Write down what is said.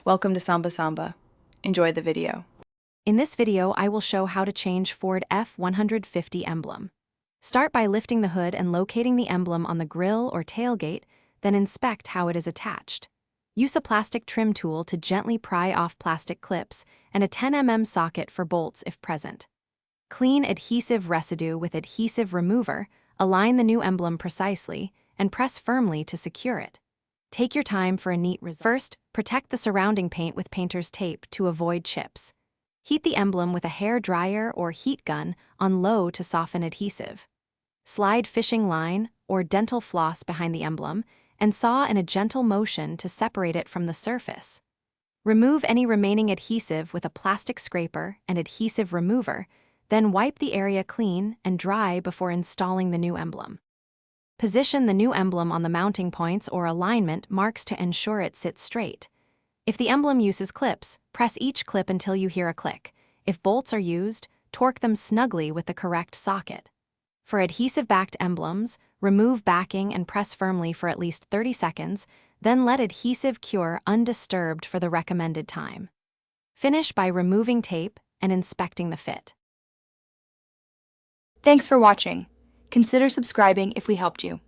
Welcome to Samba Samba. Enjoy the video. In this video, I will show how to change Ford F150 Emblem. Start by lifting the hood and locating the emblem on the grille or tailgate, then inspect how it is attached. Use a plastic trim tool to gently pry off plastic clips and a 10 mm socket for bolts if present. Clean adhesive residue with adhesive remover, align the new emblem precisely, and press firmly to secure it. Take your time for a neat result. First, protect the surrounding paint with painter's tape to avoid chips. Heat the emblem with a hair dryer or heat gun on low to soften adhesive. Slide fishing line or dental floss behind the emblem and saw in a gentle motion to separate it from the surface. Remove any remaining adhesive with a plastic scraper and adhesive remover, then wipe the area clean and dry before installing the new emblem. Position the new emblem on the mounting points or alignment marks to ensure it sits straight. If the emblem uses clips, press each clip until you hear a click. If bolts are used, torque them snugly with the correct socket. For adhesive-backed emblems, remove backing and press firmly for at least 30 seconds, then let adhesive cure undisturbed for the recommended time. Finish by removing tape and inspecting the fit. Thanks for watching. Consider subscribing if we helped you.